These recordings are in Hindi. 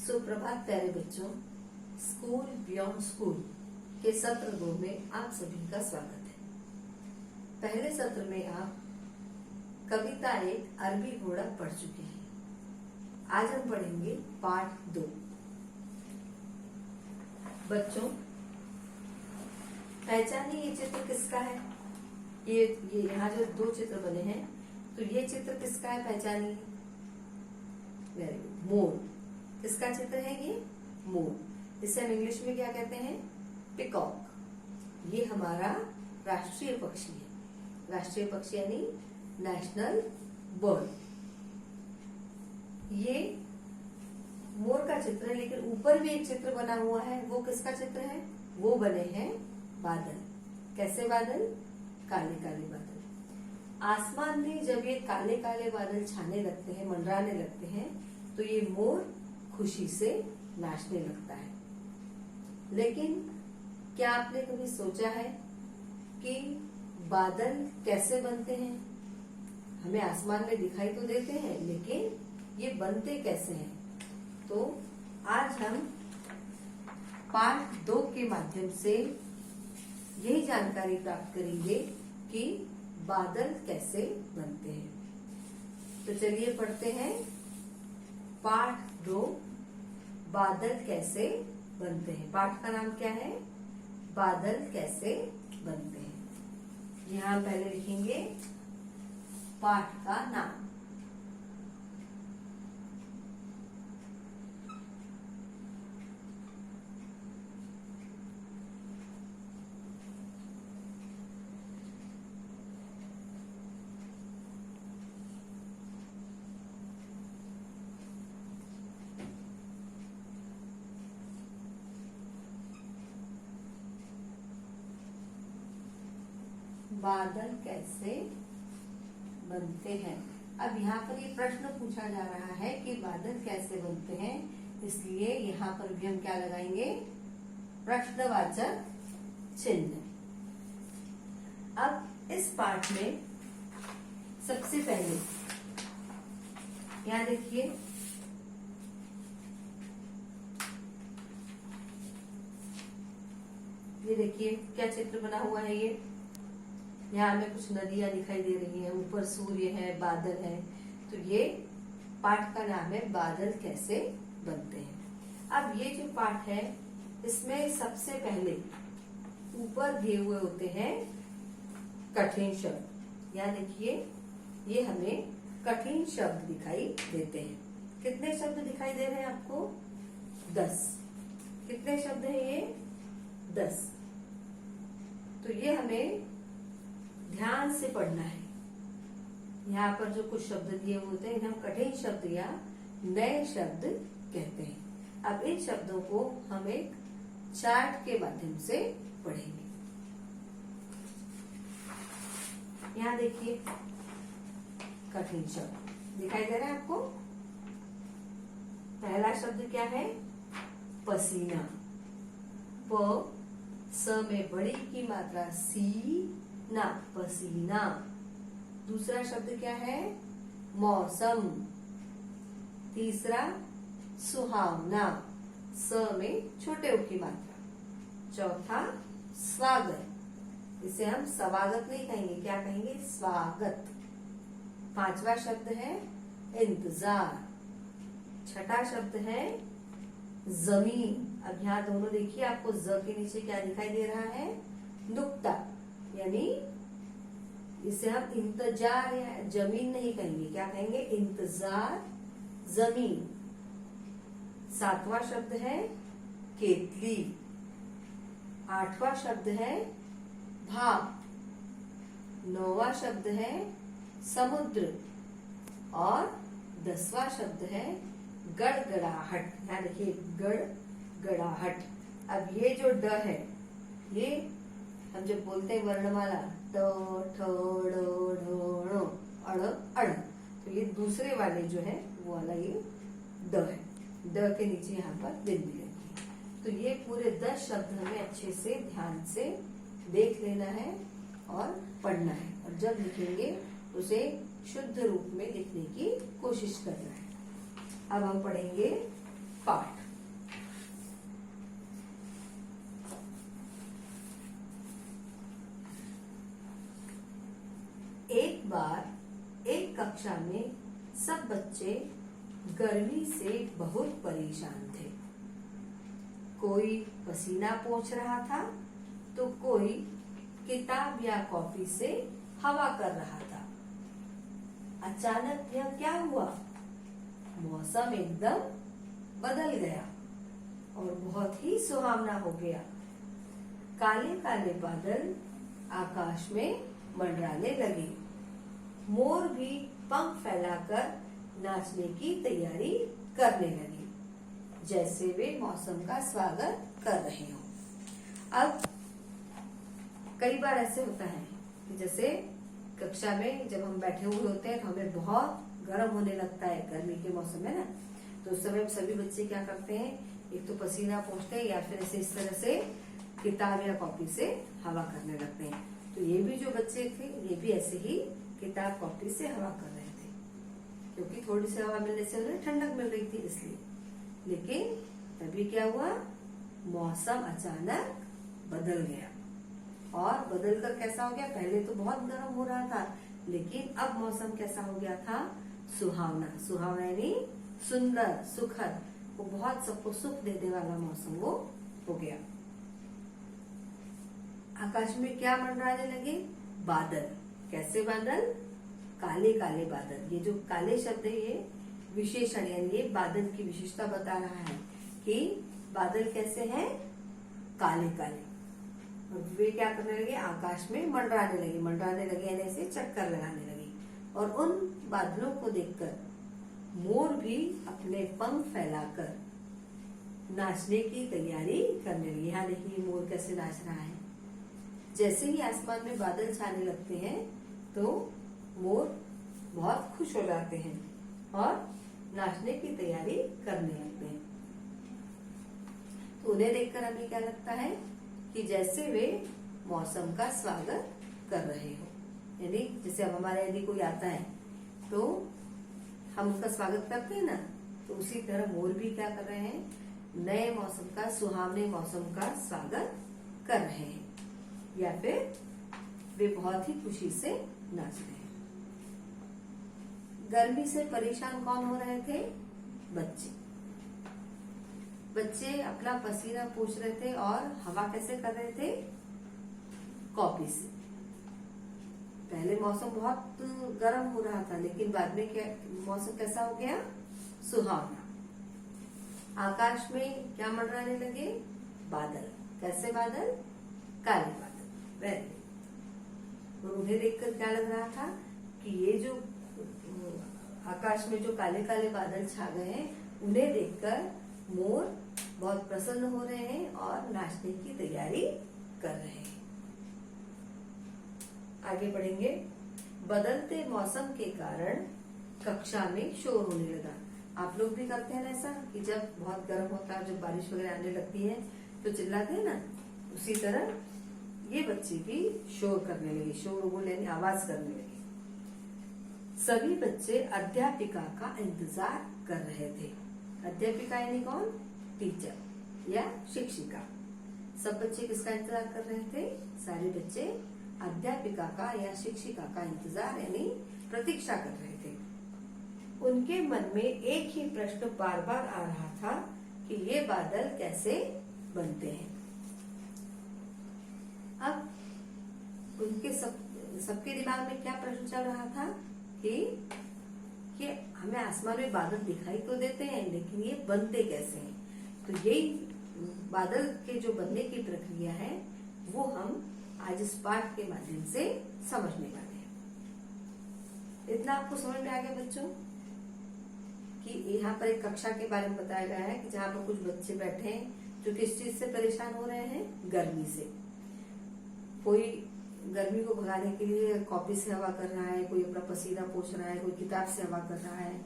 सुप्रभात प्यारे बच्चों, स्कूल बियॉन्ड स्कूल के सत्र 2 में आप सभी का स्वागत है। पहले सत्र में आप कविता एक अरबी घोड़ा पढ़ चुके हैं। आज हम पढ़ेंगे पाठ 2। बच्चों, पहचानिए ये चित्र किसका है। ये यहाँ जो 2 चित्र बने हैं, तो ये चित्र किसका है पहचानिए। Very good. मोर। किसका चित्र है ये? मोर। इसे हम इंग्लिश में क्या कहते हैं? पिकॉक। ये हमारा राष्ट्रीय पक्षी है। राष्ट्रीय पक्षी यानी नेशनल बर्ड। ये मोर का चित्र है, लेकिन ऊपर भी एक चित्र बना हुआ है। वो किसका चित्र है? वो बने हैं बादल। कैसे बादल? काले काले बादल। आसमान में जब ये काले काले बादल छाने लगते हैं, मंडराने लगते हैं, तो ये मोर खुशी से नाचने लगता है। लेकिन क्या आपने कभी सोचा है कि बादल कैसे बनते हैं? हमें आसमान में दिखाई तो देते हैं, लेकिन ये बनते कैसे हैं? तो आज हम पाठ 2 के माध्यम से यही जानकारी प्राप्त करेंगे कि बादल कैसे बनते हैं। तो चलिए पढ़ते हैं पाठ 2, बादल कैसे बनते हैं। पाठ का नाम क्या है? बादल कैसे बनते हैं। यहाँ पहले लिखेंगे पाठ का नाम। बादल कैसे बनते हैं। अब यहाँ पर ये प्रश्न पूछा जा रहा है कि बादल कैसे बनते हैं, इसलिए यहाँ पर भी हम क्या लगाएंगे? प्रश्नवाचक चिन्ह। अब इस पाठ में सबसे पहले यहाँ देखिए, ये देखिए क्या चित्र बना हुआ है। ये यहाँ हमें कुछ नदियां दिखाई दे रही हैं, ऊपर सूर्य है, बादल है। तो ये पाठ का नाम है बादल कैसे बनते हैं। अब ये जो पाठ है, इसमें सबसे पहले ऊपर दिए हुए होते हैं कठिन शब्द। यहाँ देखिए, ये हमें कठिन शब्द दिखाई देते हैं। कितने शब्द दिखाई दे रहे हैं आपको? 10। कितने शब्द हैं ये? 10। तो ये हमें ध्यान से पढ़ना है। यहाँ पर जो कुछ शब्द दिए होते हैं, इन्हें हम कठिन शब्द या नए शब्द कहते हैं। अब इन शब्दों को हम एक चार्ट के माध्यम से पढ़ेंगे। यहाँ देखिए कठिन शब्द दिखाई दे रहा है आपको। पहला शब्द क्या है? पसीना। प स में बड़ी की मात्रा सी ना, पसीना। दूसरा शब्द क्या है? मौसम। तीसरा सुहावना, स में छोटे उ की मात्रा। चौथा स्वागत। इसे हम स्वागत नहीं कहेंगे, क्या कहेंगे? स्वागत। 5वां शब्द है इंतजार। 6ठा शब्द है जमीन। अब यहाँ दोनों देखिए, आपको ज के नीचे क्या दिखाई दे रहा है? नुक्ता, यानी इसे हम इंतजार या जमीन नहीं कहेंगे, क्या कहेंगे? इंतजार जमीन। 7वां शब्द है केतली। 8वां शब्द है भाप। 9वां शब्द है समुद्र। और 10वां शब्द है गड़गड़ाहट। यहाँ देखिए गड़गड़ाहट। अब ये जो ड है, ये हम जब बोलते हैं वर्णमाला ट ठ ड ढ ण अड़ अड़, तो ये दूसरे वाले जो है वो वाला ये ड है। ड के नीचे यहाँ पर बिंदी लगी है। तो ये पूरे 10 शब्द हमें अच्छे से ध्यान से देख लेना है और पढ़ना है, और जब लिखेंगे उसे शुद्ध रूप में लिखने की कोशिश करना है। अब हम पढ़ेंगे पाठ। एक बार एक कक्षा में सब बच्चे गर्मी से बहुत परेशान थे। कोई पसीना पोंछ रहा था तो कोई किताब या कॉपी से हवा कर रहा था। अचानक यह क्या हुआ? मौसम एकदम बदल गया और बहुत ही सुहावना हो गया। काले काले बादल आकाश में मंडराने लगे। मोर भी पंख फैलाकर नाचने की तैयारी करने लगे, जैसे वे मौसम का स्वागत कर रहे हो। अब कई बार ऐसे होता है कि जैसे कक्षा में जब हम बैठे हुए होते हैं तो हमें बहुत गर्म होने लगता है, गर्मी के मौसम में ना, तो उस समय सभी बच्चे क्या करते हैं, एक तो पसीना पोंछते हैं या फिर ऐसे इस तरह से किताब या कॉपी से हवा करने लगते हैं। तो ये भी जो बच्चे थे ये भी ऐसे ही किताब कॉपी से हवा कर रहे थे, क्योंकि थोड़ी सी हवा मिलने से उन्हें ठंडक मिल रही थी इसलिए। लेकिन तभी क्या हुआ, मौसम अचानक बदल गया। और बदलकर कैसा हो गया, पहले तो बहुत गर्म हो रहा था लेकिन अब मौसम कैसा हो गया था, सुहावना। सुहावना यानी सुंदर, सुखद, वो बहुत सबको सुख देने वाला मौसम वो हो गया। आकाश में क्या मंडराने लगे, बादल। कैसे बादल, काले काले बादल। ये जो काले शब्द है ये विशेषण यानी ये बादल की विशेषता बता रहा है कि बादल कैसे हैं, काले काले। और वे क्या करने लगे, आकाश में मंडराने लगे। मंडराने लगे यानी ऐसे चक्कर लगाने लगे। और उन बादलों को देखकर मोर भी अपने पंख फैलाकर नाचने की तैयारी करने लगे। यहाँ देखिए मोर कैसे नाच रहा है। जैसे ही आसमान में बादल छाने लगते हैं तो मोर बहुत खुश हो जाते हैं और नाचने की तैयारी करने लगते हैं। तो उन्हें देखकर हमें क्या लगता है कि जैसे वे मौसम का स्वागत कर रहे हो। यानी जैसे अब हमारे यदि कोई आता है तो हम उसका स्वागत करते हैं ना, तो उसी तरह मोर भी क्या कर रहे हैं, नए मौसम का, सुहावने मौसम का स्वागत कर रहे हैं या फिर वे बहुत ही खुशी से नाच रहे हैं। गर्मी से परेशान कौन हो रहे थे, बच्चे। बच्चे अपना पसीना पोंछ रहे थे और हवा कैसे कर रहे थे, कॉपी से। पहले मौसम बहुत गर्म हो रहा था लेकिन बाद में क्या मौसम कैसा हो गया, सुहावना। आकाश में क्या मंडराने लगे, बादल। कैसे बादल, काले बादल। वेरी। और उन्हें देखकर क्या लग रहा था कि ये जो आकाश में जो काले काले बादल छा गए हैं उन्हें देखकर मोर बहुत प्रसन्न हो रहे हैं और नाचने की तैयारी कर रहे हैं। आगे बढ़ेंगे। बदलते मौसम के कारण कक्षा में शोर होने लगा। आप लोग भी करते हैं ना ऐसा कि जब बहुत गर्म होता है, जब बारिश वगैरह आने लगती है तो चिल्लाते हैं ना, उसी तरह ये बच्चे भी शोर करने लगे। शोर बोले यानी आवाज करने लगे। सभी बच्चे अध्यापिका का इंतजार कर रहे थे। अध्यापिका यानी कौन, टीचर या शिक्षिका। सब बच्चे किसका इंतजार कर रहे थे, सारे बच्चे अध्यापिका का या शिक्षिका का इंतजार यानी प्रतीक्षा कर रहे थे। उनके मन में एक ही प्रश्न बार बार आ रहा था कि ये बादल कैसे बनते हैं। अब उनके सबके दिमाग में क्या प्रश्न चल रहा था कि हमें आसमान में बादल दिखाई तो देते हैं लेकिन ये बनते कैसे हैं। तो यही बादल के जो बनने की प्रक्रिया है वो हम आज इस पाठ के माध्यम से समझने वाले हैं। इतना आपको समझ में आ गया बच्चों कि यहाँ पर एक कक्षा के बारे में बताया गया है कि जहाँ पर कुछ बच्चे बैठे हैं जो किस चीज से परेशान हो रहे हैं, गर्मी से। कोई गर्मी को भगाने के लिए कॉपी से हवा कर रहा है, कोई अपना पसीना पोंछ रहा है, कोई किताब से हवा कर रहा है।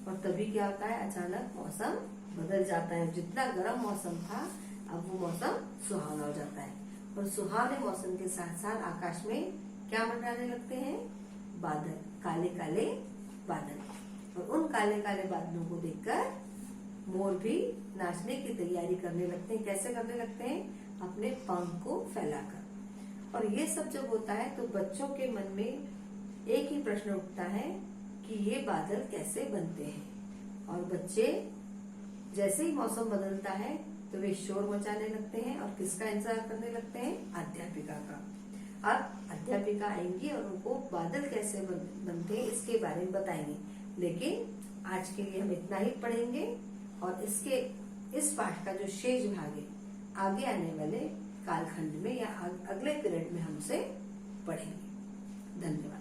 और तभी क्या होता है, अचानक मौसम बदल जाता है। जितना गर्म मौसम था अब वो मौसम सुहावना हो जाता है। और सुहावने मौसम के साथ साथ आकाश में क्या मंडराने लगते हैं, बादल, काले काले बादल। और उन काले काले बादलों को देखकर मोर भी नाचने की तैयारी करने लगते हैं। कैसे करने लगते हैं? अपने पंख को फैलाकर। और ये सब जब होता है तो बच्चों के मन में एक ही प्रश्न उठता है कि ये बादल कैसे बनते हैं। और बच्चे जैसे ही मौसम बदलता है तो वे शोर मचाने लगते हैं और किसका इंतजार करने लगते हैं? अध्यापिका का। अब अध्यापिका आएंगी और उनको बादल कैसे बनते हैं इसके बारे में बताएंगे। लेकिन आज के लिए हम इतना ही पढ़ेंगे और इस पाठ का जो शेष भाग है आगे आने वाले कालखंड में या अगले पीरियड में हमसे पढ़ेंगे। धन्यवाद।